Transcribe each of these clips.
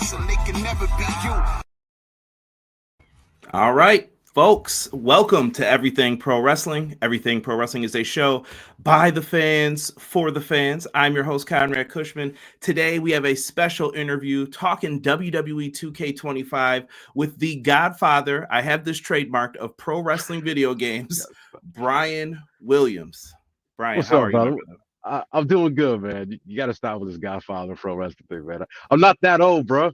wrestling, they can never be you. All right, folks, welcome to Everything Pro Wrestling. Everything Pro Wrestling is a show by the fans, for the fans. I'm your host, Conrad Cushman. Today, we have a special interview talking WWE 2K25 with the godfather, I have this trademarked, of pro wrestling video games, Bryan Williams. Bryan, What's how up, are you, my brother? brother? I'm doing good, man. You got to stop with this Godfather pro wrestling thing, man. I'm not that old, bro.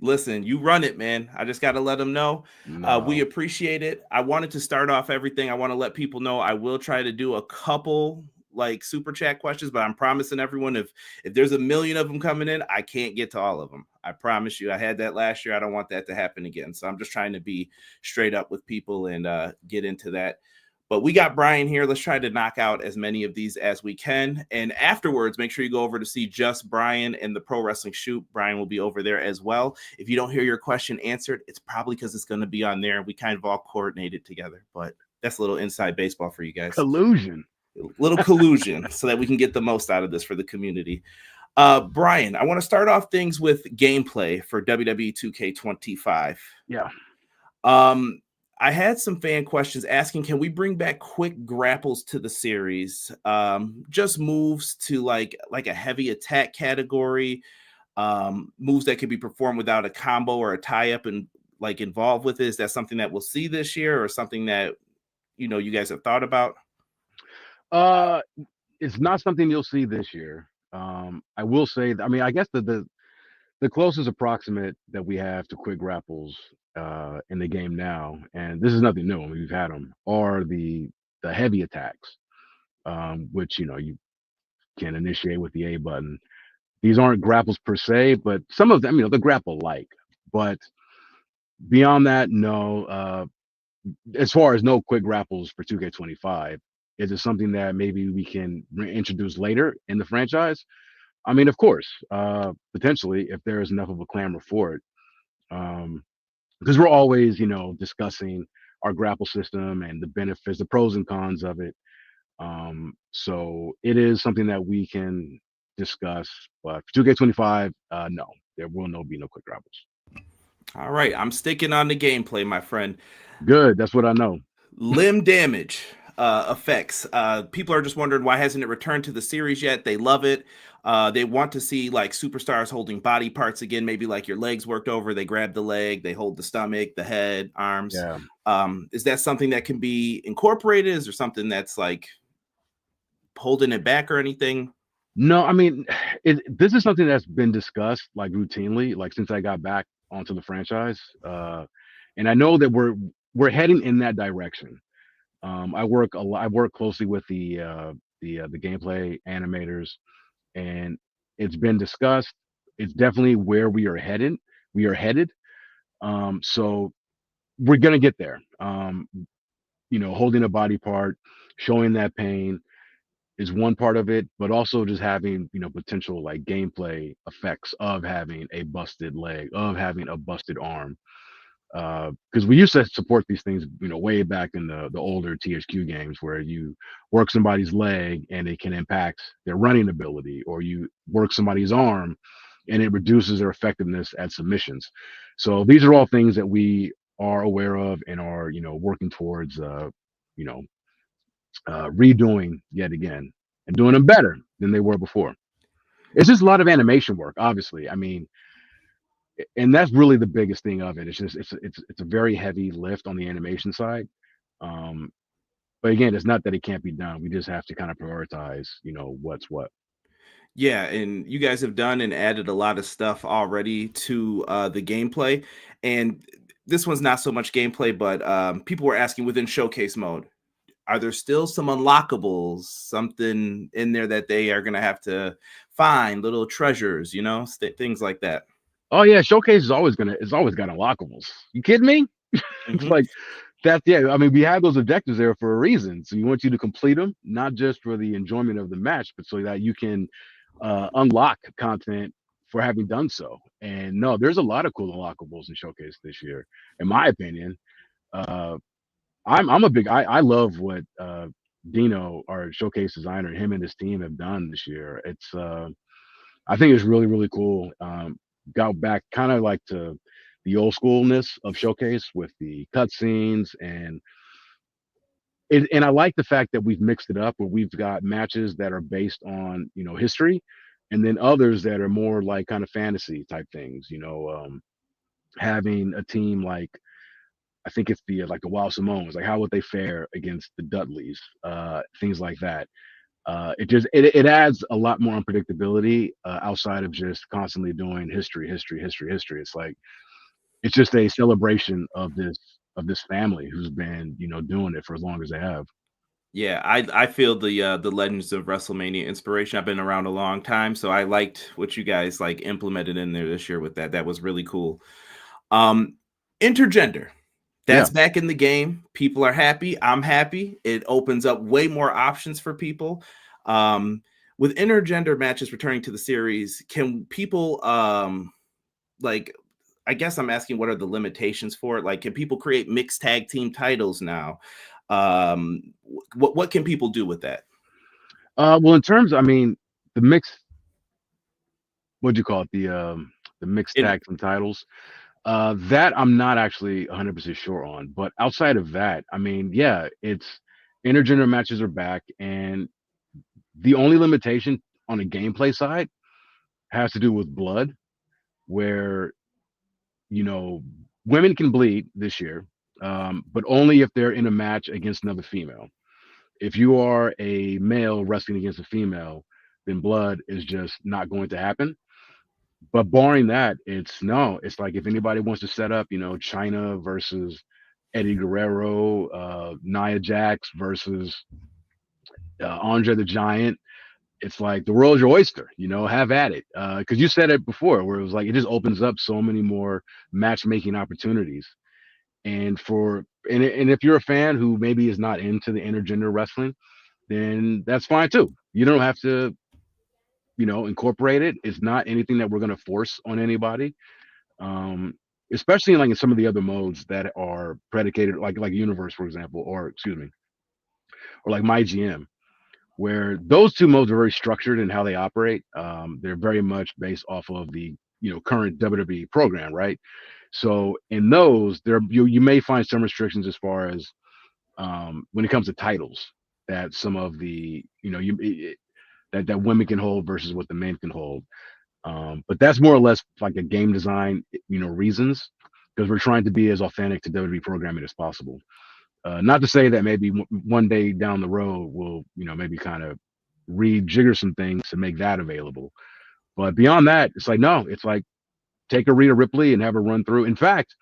Listen, you run it, man. I just got to let them know. We No. appreciate it. I wanted to start off everything. I want to let people know I will try to do a couple like super chat questions, but I'm promising everyone if there's a million of them coming in, I can't get to all of them. I promise you. I had that last year. I don't want that to happen again. So I'm just trying to be straight up with people and get into that. But we got Bryan here. Let's try to knock out as many of these as we can. And afterwards, make sure you go over to see Just Bryan and the Pro Wrestling Shoot. Bryan will be over there as well. If you don't hear your question answered, it's probably because it's going to be on there. We kind of all coordinated together. But that's a little inside baseball for you guys. Collusion. A little collusion so that we can get the most out of this for the community. Bryan, I want to start off things with gameplay for WWE 2K25. Yeah. I had some fan questions asking, can we bring back quick grapples to the series? Just moves to like a heavy attack category, moves that could be performed without a combo or a tie-up and like involved with it. Is that something that we'll see this year or something that, you guys have thought about? It's not something you'll see this year. I will say, I guess the closest approximate that we have to quick grapples in the game now, and this is nothing new, we've had them, are the heavy attacks, which you can initiate with the A button. These aren't grapples per se, but some of them, they're grapple like. But beyond that, no. As far as no quick grapples for 2K25, is it something that maybe we can reintroduce later in the franchise? I mean, of course, potentially, if there is enough of a clamor for it. Because we're always, discussing our grapple system and the benefits, the pros and cons of it. So it is something that we can discuss. But for 2K25, no, there will be no quick grapples. All right, I'm sticking on the gameplay, my friend. Good, that's what I know. Limb damage effects. People are just wondering, why hasn't it returned to the series yet? They love it. They want to see like superstars holding body parts again, maybe like your legs worked over, they grab the leg, they hold the stomach, the head, arms. Yeah. Is that something that can be incorporated? Is there something that's like holding it back or anything? No, I mean, this is something that's been discussed like routinely, like since I got back onto the franchise. And I know that we're heading in that direction. I work closely with the gameplay animators, and it's been discussed. It's definitely where we are headed. So we're gonna get there. Holding a body part, showing that pain is one part of it, but also just having potential like gameplay effects of having a busted leg, of having a busted arm. Because we used to support these things, way back in the older THQ games, where you work somebody's leg and it can impact their running ability, or you work somebody's arm and it reduces their effectiveness at submissions. So these are all things that we are aware of and are working towards redoing yet again and doing them better than they were before. It's just a lot of animation work, obviously. I mean, and that's really the biggest thing of it. It's just it's a very heavy lift on the animation side. But again, it's not that it can't be done. We just have to kind of prioritize, what's what. Yeah, and you guys have done and added a lot of stuff already to the gameplay. And this one's not so much gameplay, but people were asking within showcase mode, are there still some unlockables, something in there that they are going to have to find, little treasures, things like that? Oh yeah, showcase is always got unlockables. You kidding me? It's like that. Yeah, I mean, we have those objectives there for a reason. So we want you to complete them, not just for the enjoyment of the match, but so that you can unlock content for having done so. And no, there's a lot of cool unlockables in showcase this year, in my opinion. I love what Dino, our showcase designer, him and his team have done this year. It's I think it's really, really cool. got back kind of like to the old schoolness of Showcase with the cutscenes and I like the fact that we've mixed it up where we've got matches that are based on history, and then others that are more like kind of fantasy type things. Having a team like I think it's the Wild Samoans, like how would they fare against the Dudleys, things like that. It adds a lot more unpredictability outside of just constantly doing history, history, history, history. It's like it's just a celebration of this family who's been doing it for as long as they have. Yeah, I feel the Legends of WrestleMania inspiration. I've been around a long time, so I liked what you guys like implemented in there this year with that. That was really cool. Um, Intergender. Yeah. That's back in the game. People are happy. I'm happy. It opens up way more options for people. With intergender matches returning to the series, can people like I guess I'm asking what are the limitations for it? Like, can people create mixed tag team titles now? What can people do with that? Well, in terms, I mean, the mixed, what'd you call it? The mixed In tag team titles. That I'm not actually 100% sure on, but outside of that, I mean, yeah, it's intergender matches are back, and the only limitation on the gameplay side has to do with blood, where you know women can bleed this year, but only if they're in a match against another female. If you are a male wrestling against a female, then blood is just not going to happen. But barring that, it's no. It's like if anybody wants to set up, China versus Eddie Guerrero, Nia Jax versus Andre the Giant. It's like the world's your oyster, have at it. Because you said it before, where it was like it just opens up so many more matchmaking opportunities. And if you're a fan who maybe is not into the intergender wrestling, then that's fine too. You don't have to, incorporate it. It's not anything that we're going to force on anybody. Um, Especially like in some of the other modes that are predicated, like Universe, for example, or excuse me, or like My GM, where those two modes are very structured in how they operate. They're very much based off of the current WWE program, right? So in those, you may find some restrictions as far as when it comes to titles that some of the that women can hold versus what the men can hold. But that's more or less like a game design, reasons, because we're trying to be as authentic to WWE programming as possible. Not to say that maybe one day down the road we'll, maybe kind of rejigger some things to make that available. But beyond that, it's like no, it's like take a Rhea Ripley and have her run through. In fact,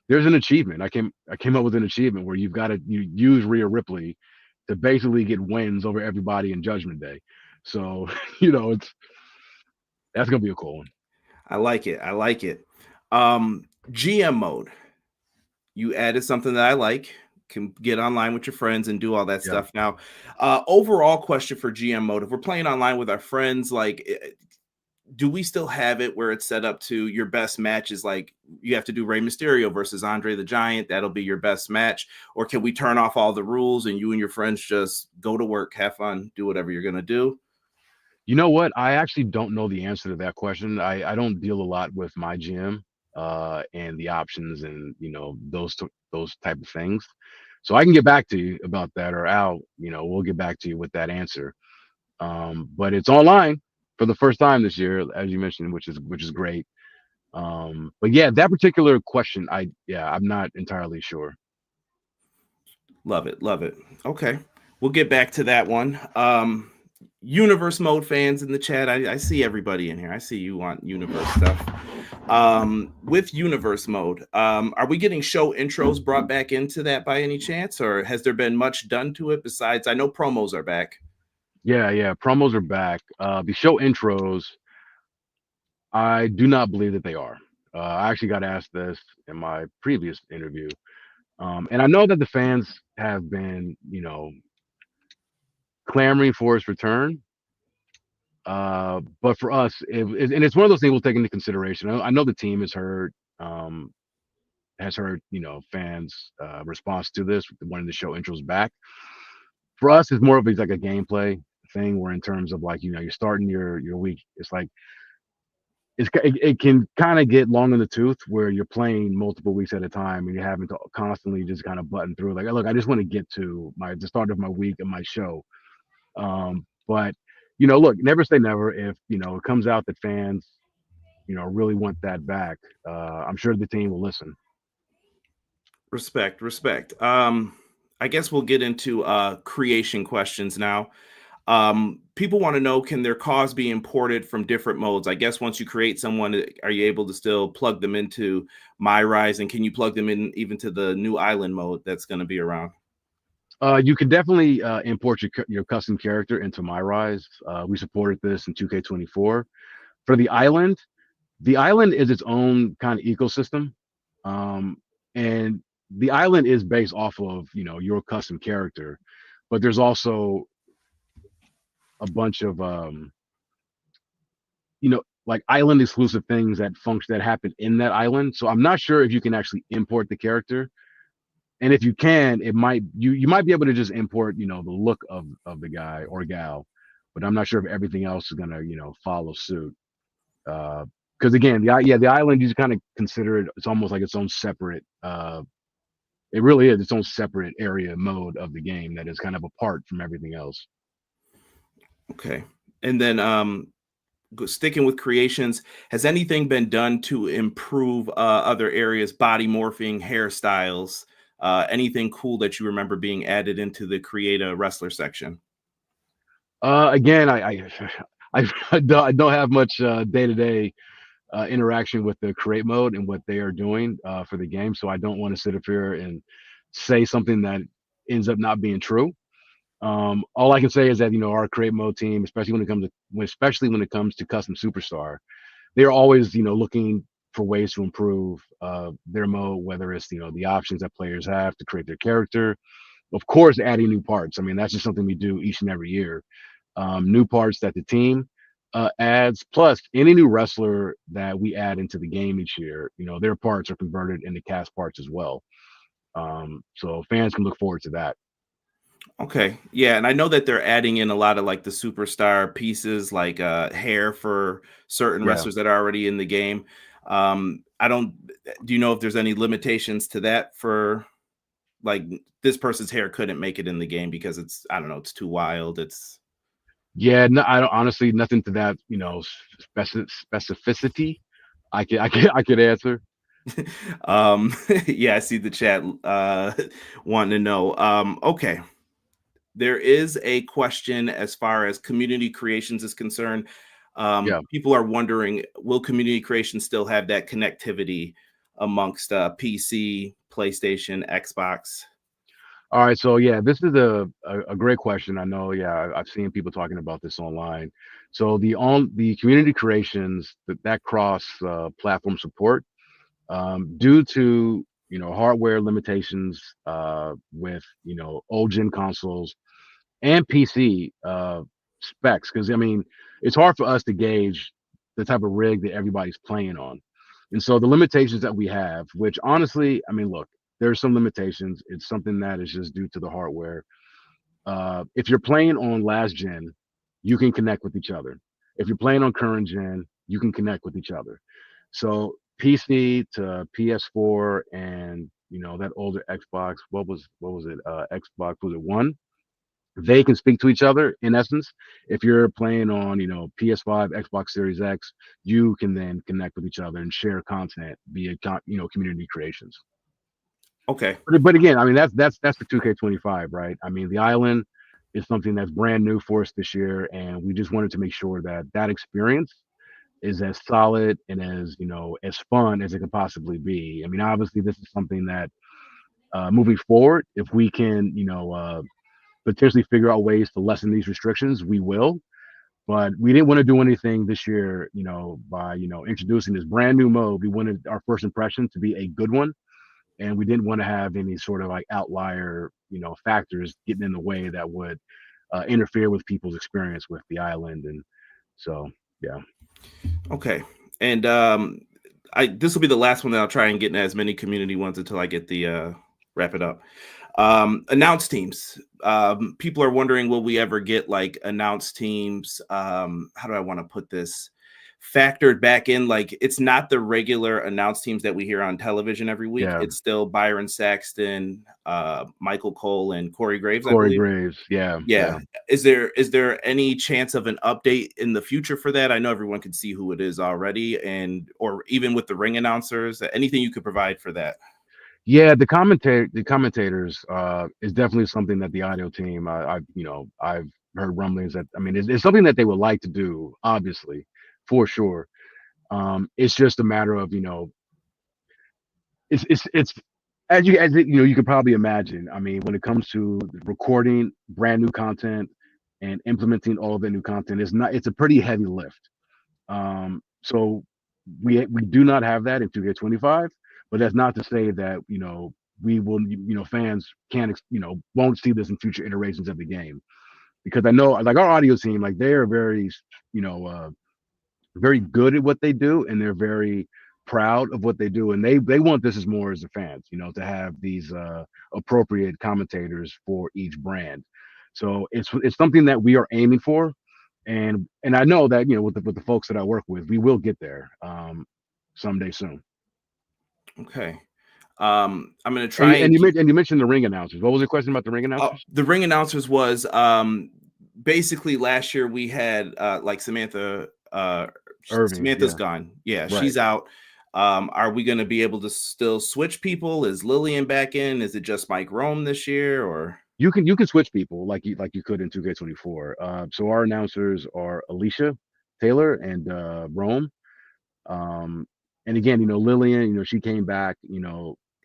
there's an achievement. I came up with an achievement where you use Rhea Ripley to basically get wins over everybody in Judgment Day. So it's that's gonna be a cool one. I like it. I like it. GM mode. You added something that I like. Can get online with your friends and do all that Yeah. stuff. Now, overall question for GM mode: if we're playing online with our friends, like, do we still have it where it's set up to your best matches? Like, you have to do Rey Mysterio versus Andre the Giant. That'll be your best match. Or can we turn off all the rules and you and your friends just go to work, have fun, do whatever you're gonna do? You know what? I actually don't know the answer to that question. I don't deal a lot with my gym and the options and those type of things. So I can get back to you about that, or Al, we'll get back to you with that answer. But it's online for the first time this year, as you mentioned, which is great. But yeah, that particular question, I'm not entirely sure. Love it. Love it. Okay. We'll get back to that one. Universe mode fans in the chat. I see everybody in here. I see you want universe stuff. With universe mode, are we getting show intros brought back into that by any chance, or has there been much done to it besides I know promos are back? Yeah, promos are back. The show intros, I do not believe that they are. I actually got asked this in my previous interview. And I know that the fans have been, clamoring for its return. But for us, and it's one of those things we'll take into consideration. I know the team um, has heard, fans' response to this, wanting to show intros back. For us, it's more of like a gameplay thing, where in terms of like, you're starting your week, it's like it can kind of get long in the tooth where you're playing multiple weeks at a time and you're having to constantly just kind of button through. Like, look, I just want to get to the start of my week and my show. But look, never say never. If it comes out that fans really want that back, I'm sure the team will listen. Respect. I guess we'll get into creation questions now. People want to know, can their cause be imported from different modes? I guess once you create someone, are you able to still plug them into My Rise, and can you plug them in even to the new island mode that's going to be around? You can definitely import your custom character into My Rise. We supported this in 2K24. For the island is its own kind of ecosystem, and the island is based off of your custom character, but there's also a bunch of like island exclusive things that happen in that island. So I'm not sure if you can actually import the character, and if you can, you might be able to just import the look of the guy or gal, but I'm not sure if everything else is gonna follow suit. Because again, the island, you just kind of consider it. It's almost like its own separate. It really is its own separate area mode of the game that is kind of apart from everything else. Okay. And then sticking with creations, has anything been done to improve other areas, body morphing, hairstyles, anything cool that you remember being added into the create a wrestler section? Again, I don't have much day-to-day interaction with the create mode and what they are doing for the game, so I don't want to sit up here and say something that ends up not being true. All I can say is that our create mode team, especially when it comes to custom superstar, they're always looking for ways to improve their mode, whether it's the options that players have to create their character, of course adding new parts. I mean, that's just something we do each and every year. New parts that the team adds, plus any new wrestler that we add into the game each year, their parts are converted into cast parts as well. So fans can look forward to that. Okay. Yeah, and I know that they're adding in a lot of like the superstar pieces, like hair for certain Yeah. wrestlers that are already in the game. I don't Do you know if there's any limitations to that for like this person's hair couldn't make it in the game because it's, I don't know, it's too wild. It's Yeah, no, I don't honestly nothing to that, specificity. I could answer. yeah, I see the chat wanting to know. Okay. There is a question as far as community creations is concerned. Yeah. People are wondering, will community creations still have that connectivity amongst PC, PlayStation, Xbox? All right, so yeah, this is a great question. I know, yeah, I've seen people talking about this online. So the community creations that cross platform support, due to hardware limitations with old gen consoles and PC specs, because I mean it's hard for us to gauge the type of rig that everybody's playing on, and so the limitations that we have, which honestly, I mean, look, there's some limitations. It's something that is just due to the hardware. If you're playing on last gen, you can connect with each other. If you're playing on current gen, you can connect with each other. So PC to PS4 and that older Xbox, what was it? Xbox, was it one? They can speak to each other in essence. If you're playing on PS5, Xbox Series X, you can then connect with each other and share content via community creations. Okay. But again, I mean that's for 2K25, right? I mean the island is something that's brand new for us this year, and we just wanted to make sure that that experience is as solid and as fun as it can possibly be. I mean, obviously this is something that moving forward, if we can potentially figure out ways to lessen these restrictions, we will. But we didn't want to do anything this year, by introducing this brand new mode. We wanted our first impression to be a good one, and we didn't want to have any sort of like outlier, factors getting in the way that would interfere with people's experience with the island. And so, yeah. Okay. And I this will be the last one that I'll try and get in as many community ones until I get the wrap it up. Announce teams. People are wondering, will we ever get like announce teams? How do I want to put this? factored back in. Like, it's not the regular announced teams that we hear on television every week. Yeah. It's still Byron Saxton, Michael Cole, and Corey Graves, I Corey believe. Graves. Yeah. Yeah. Is there any chance of an update in the future for that? I know everyone can see who it is already, or even with the ring announcers, anything you could provide for that. Yeah, the commentators is definitely something that the audio team, I've heard rumblings that, I mean, it's something that they would like to do, obviously, for sure. It's just a matter of, it's you could probably imagine. I mean, when it comes to recording brand new content and implementing all of the new content, it's a pretty heavy lift. So we do not have that in 2K25, but that's not to say that we will, fans can't, won't see this in future iterations of the game, because I know, like, our audio team, like, they are very, very good at what they do, and they're very proud of what they do, and they want this as more as the fans, to have these appropriate commentators for each brand. So it's something that we are aiming for, and I know that, with the folks that I work with, we will get there someday soon. Okay. I'm gonna try and you mentioned the ring announcers. What was the question about the ring announcers? The ring announcers was basically last year we had like Samantha Irving, Samantha's yeah. gone. Yeah, Right. She's out. Are we going to be able to still switch people? Is Lillian back in? Is it just Mike Rome this year, or you can switch people like you could in 2K24. So our announcers are Alicia Taylor and Rome. And again, Lillian, she came back, a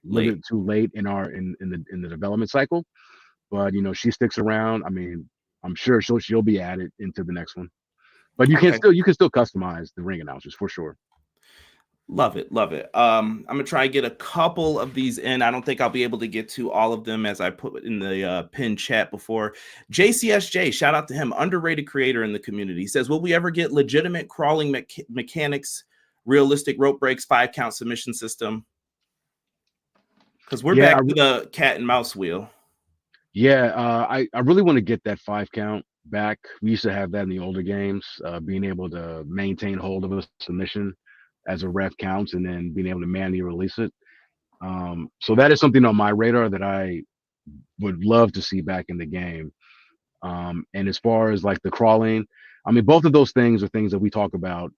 little bit too late in the development cycle, but she sticks around. I mean, I'm sure she'll be added into the next one. But you can still customize the ring announcers for sure. Love it. I'm gonna try and get a couple of these in. I don't think I'll be able to get to all of them, as I put in the pin chat before. JCSJ, shout out to him, underrated creator in the community. He says, will we ever get legitimate crawling mechanics, realistic rope breaks, 5-count submission system? Because we're back to the cat and mouse wheel. Yeah, I really want to get that 5-count back. We used to have that in the older games, being able to maintain hold of a submission as a ref counts, and then being able to manually release it. So that is something on my radar that I would love to see back in the game. And as far as like the crawling, I mean, both of those things are things that we talk about,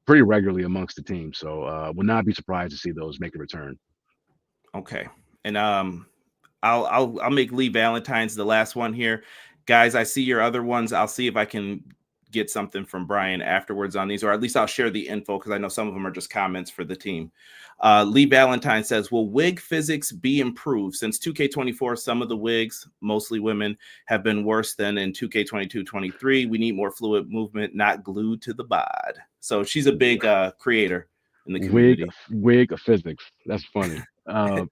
pretty regularly amongst the team. So would not be surprised to see those make a return. Okay. And I'll make Lee Valentine's the last one here. Guys, I see your other ones. I'll see if I can get something from Bryan afterwards on these, or at least I'll share the info, because I know some of them are just comments for the team. Lee Valentine says, will wig physics be improved? Since 2K24, some of the wigs, mostly women, have been worse than in 2K22-23. We need more fluid movement, not glued to the bod. So she's a big creator in the community. Wig physics. That's funny. The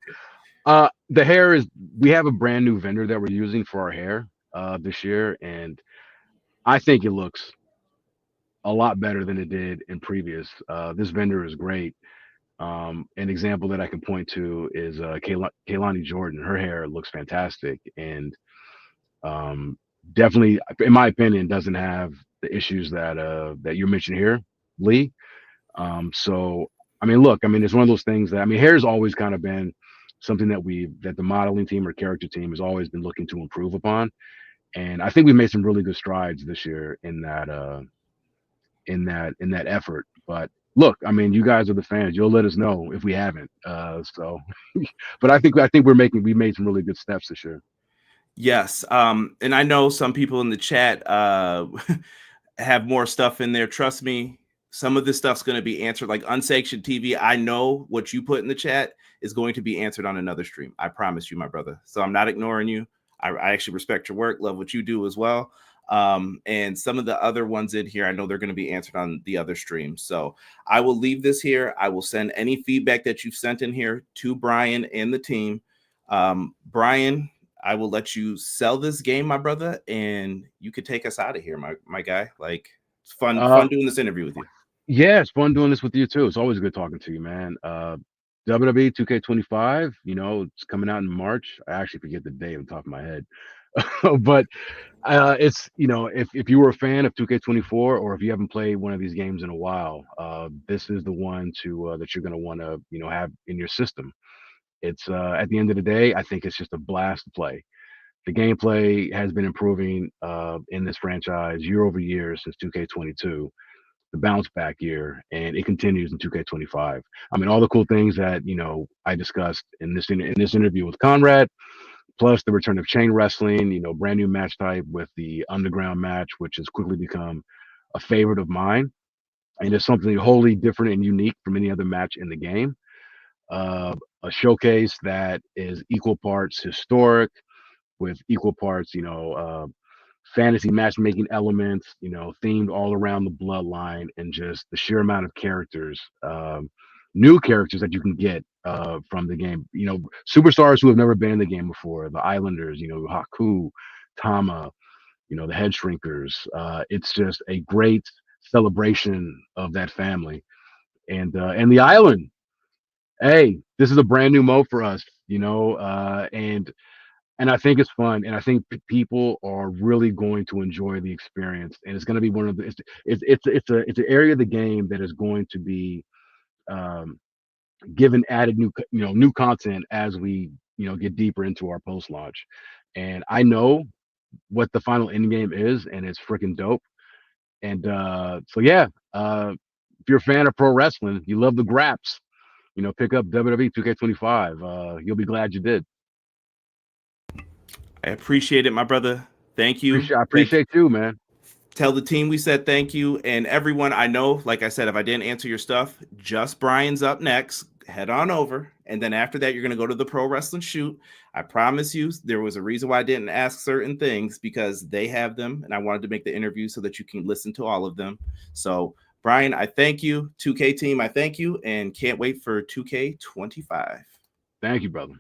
hair is, we have a brand new vendor that we're using for our hair this year, and I think it looks a lot better than it did in previous. This vendor is great. An example that I can point to is Kaylani Jordan. Her hair looks fantastic, and definitely, in my opinion, doesn't have the issues that you mentioned here, Lee. So I mean, look, I mean, it's one of those things that, I mean, hair has always kind of been something that the modeling team or character team has always been looking to improve upon. And I think we made some really good strides this year in that effort. But look, I mean, you guys are the fans. You'll let us know if we haven't. But I think we made some really good steps this year. Yes. And I know some people in the chat have more stuff in there. Trust me, some of this stuff's going to be answered, like unsanctioned TV. I know what you put in the chat is going to be answered on another stream. I promise you, my brother. So I'm not ignoring you. I actually respect your work, love what you do as well. And some of the other ones in here, I know they're going to be answered on the other streams. So I will leave this here. I will send any feedback that you've sent in here to Bryan and the team. Bryan, I will let you sell this game, my brother, and you could take us out of here, my guy. Like, it's fun doing this interview with you. Yeah, it's fun doing this with you too. It's always good talking to you, man. WWE 2K25, it's coming out in March. I actually forget the day on the top of my head. But it's, if you were a fan of 2K24, or if you haven't played one of these games in a while, this is the one to that you're going to want to have in your system. It's at the end of the day, I think it's just a blast to play. The gameplay has been improving in this franchise year over year since 2K22, the bounce back year, and it continues in 2K25. I mean, all the cool things that I discussed in this interview with Conrad, plus the return of chain wrestling, brand new match type with the underground match, which has quickly become a favorite of mine, and it's something wholly different and unique from any other match in the game. A showcase that is equal parts historic with equal parts, fantasy matchmaking elements, themed all around the bloodline, and just the sheer amount of characters, new characters that you can get from the game. Superstars who have never been in the game before, the Islanders, Haku, Tama, the Head Shrinkers. It's just a great celebration of that family, and the island. Hey, this is a brand new mode for us, and I think it's fun, and I think people are really going to enjoy the experience, and it's going to be one of the it's an area of the game that is going to be um, given added new content as we get deeper into our post launch, and I know what the final end game is, and it's freaking dope. And so yeah, if you're a fan of pro wrestling, you love the graps, pick up WWE 2K25. You'll be glad you did. I appreciate it, my brother. Thank you. I appreciate you, man. Tell the team we said thank you, and everyone. I know, like I said, if I didn't answer your stuff, just Brian's up next. Head on over, and then after that, you're going to go to the Pro Wrestling Shoot. I promise you, there was a reason why I didn't ask certain things, because they have them, and I wanted to make the interview so that you can listen to all of them. So, Brian, I thank you. 2K team, I thank you, and can't wait for 2K25. Thank you, brother.